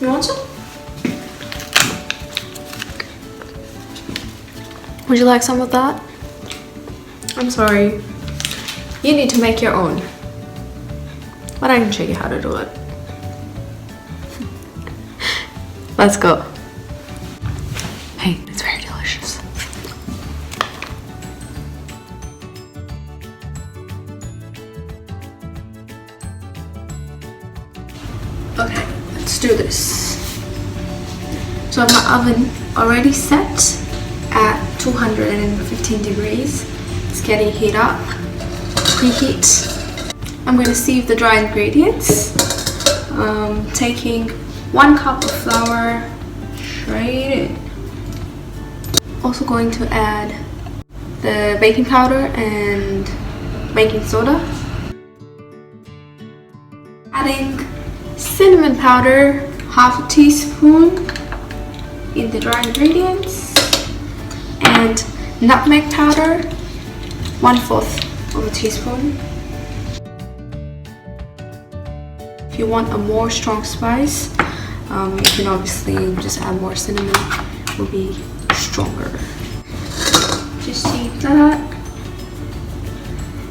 You want some? Would you like some of that? I'm sorry. You need to make your own. But I can show you how to do it. Let's go. Hey, it's very delicious. Okay, let's do this. So my oven already set at 215 degrees. It's getting heat up. Preheat. I'm going to sieve the dry ingredients. Taking 1 cup of flour straight in. Also going to add the baking powder and baking soda. Adding cinnamon powder, 1/2 teaspoon in the dry ingredients, and nutmeg powder, 1/4 of a teaspoon. If you want a more strong spice, you can obviously just add more cinnamon, it will be stronger. Just see that.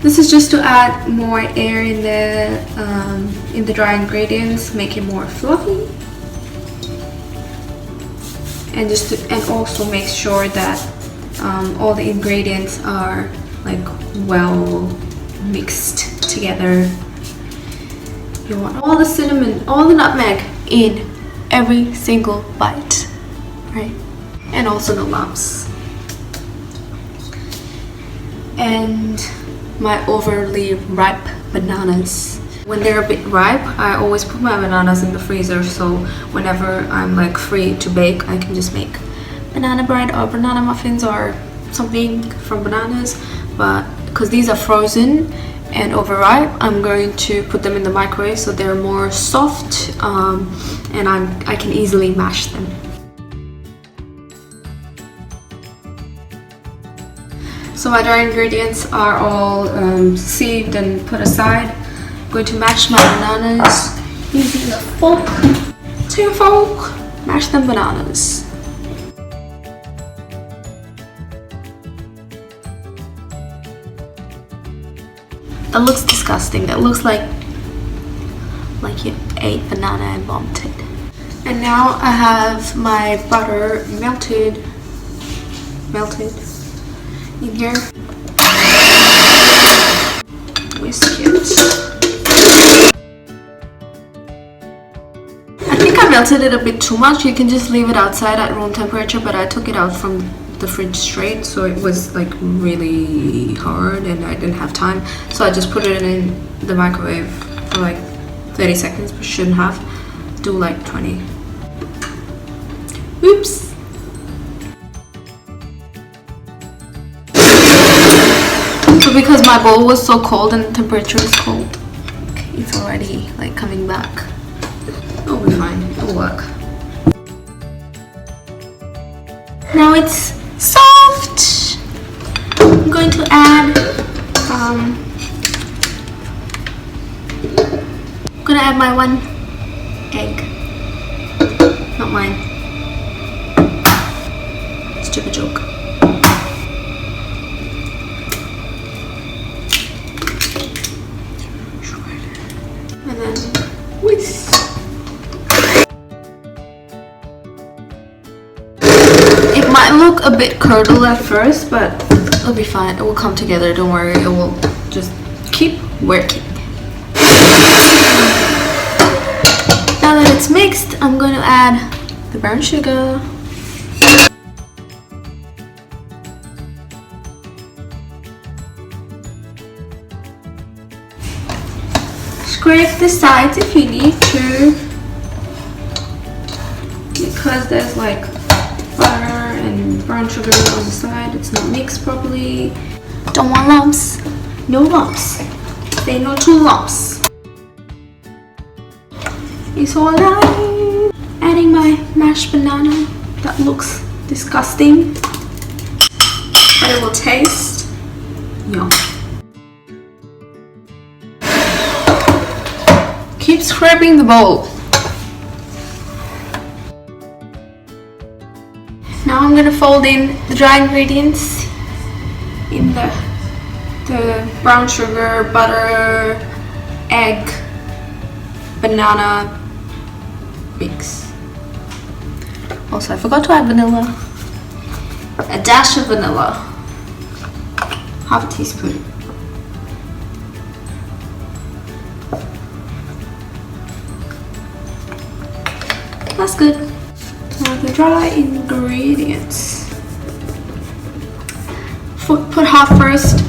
This is just to add more air in the dry ingredients, make it more fluffy, and also make sure that all the ingredients are like well mixed together. You want all the cinnamon, all the nutmeg in every single bite, right? And also no lumps. And my overly ripe bananas. When they're a bit ripe, I always put my bananas in the freezer, so whenever I'm like free to bake, I can just make banana bread or banana muffins or something from bananas. But because these are frozen and overripe, I'm going to put them in the microwave so they're more soft, and I can easily mash them. So my dry ingredients are all sieved and put aside. I'm going to mash my bananas using a fork. Take a fork, mash them bananas. That looks disgusting. That looks like you ate banana and vomited. And now I have my butter melted in here. Whisk it. I think I melted it a bit too much. You can just leave it outside at room temperature, but I took it out from the fridge straight, so it was like really hard and I didn't have time, so I just put it in the microwave for like 30 seconds, but shouldn't have. Do like 20. Oops. So because my bowl was so cold and the temperature is cold, it's already like coming back. It'll be fine, it'll work. Now it's soft. I'm going to add my 1 egg. Not mine. Stupid joke. And then whisk. It might look a bit curdled at first, but it'll be fine. It will come together, don't worry. It will just keep working. Now that it's mixed, I'm going to add the brown sugar. Scrape the sides if you need to, because there's like butter and brown sugar on the side. It's not mixed properly. Don't want lumps. No lumps. Say no to lumps. It's all right. Adding my mashed banana. That looks disgusting, but it will taste yum. Keep scraping the bowl. Now I'm gonna fold in the dry ingredients in the brown sugar, butter, egg, banana mix. Also, I forgot to add vanilla. A dash of vanilla. Half a teaspoon. That's good. Now the dry ingredients. Put half first,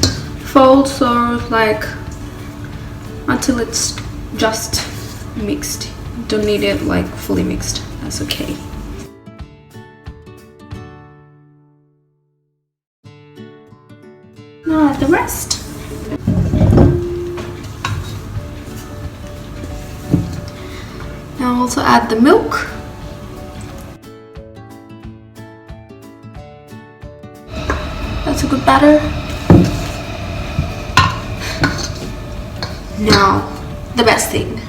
fold so like until it's just mixed. Don't need it like fully mixed. That's okay. Now add the rest. Now also add the milk. That's a good batter. Now, the best thing.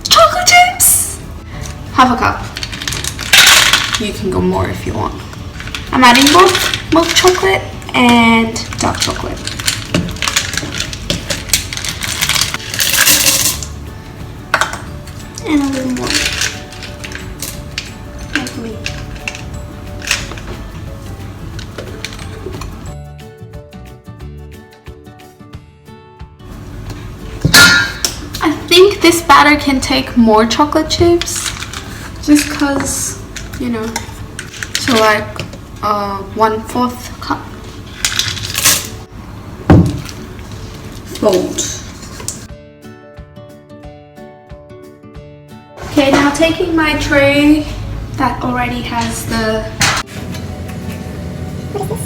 Chocolate chips! Half a cup. You can go more if you want. I'm adding both milk chocolate and dark chocolate. And a little more. Like me. I think this batter can take more chocolate chips just because, you know, so like 1/4 cup. Fold. Okay, now taking my tray that already has the... What is this?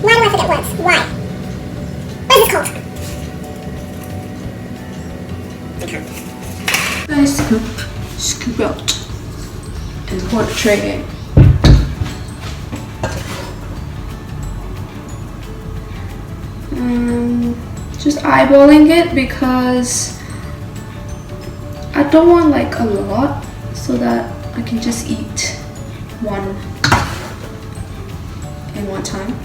Why do I forget words? Why? What is this called? I scoop out and pour the tray in. Just eyeballing it because I don't want like a lot, so that I can just eat one in one time.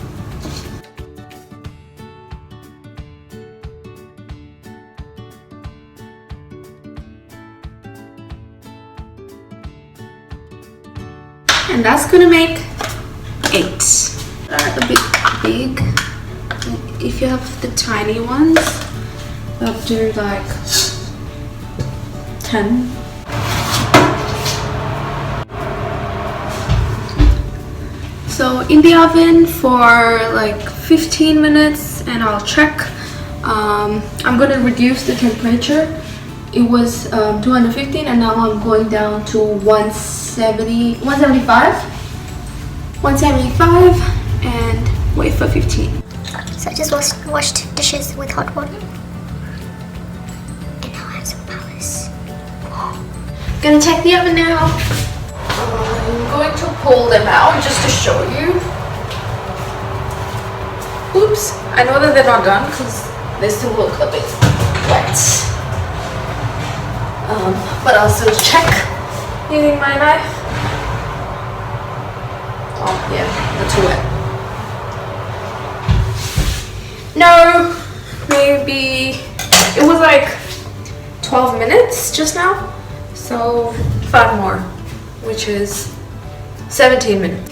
And that's gonna make 8. They're a bit big. If you have the tiny ones, I'll do like 10. So in the oven for like 15 minutes and I'll check. I'm gonna reduce the temperature. It was 215 and now I'm going down to 175 and wait for 15. So I just washed dishes with hot water. And now I have some powders. Gonna check the oven now. I'm going to pull them out just to show you. Oops, I know that they're not done because they still look a bit wet. But I'll still check using my knife. Oh yeah, they're too wet. No, maybe it was like 12 minutes just now, so 5 more, which is 17 minutes.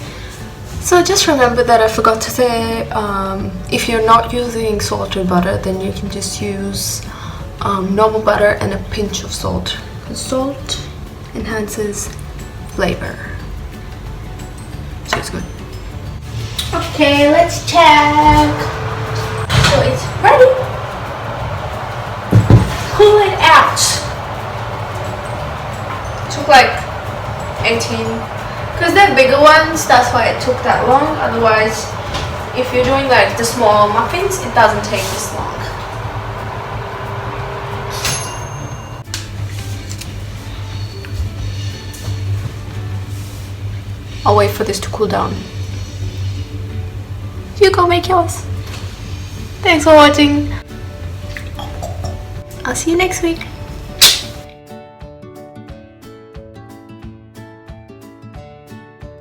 So just remember that I forgot to say, if you're not using salted butter, then you can just use normal butter and a pinch of salt. Salt enhances flavor, so it's good. Okay, let's check. So it's ready. Pull it out. It took like 18, because they're bigger ones, that's why it took that long. Otherwise, if you're doing like the small muffins, it doesn't take this long. I'll wait for this to cool down. You go make yours. Thanks for watching. I'll see you next week.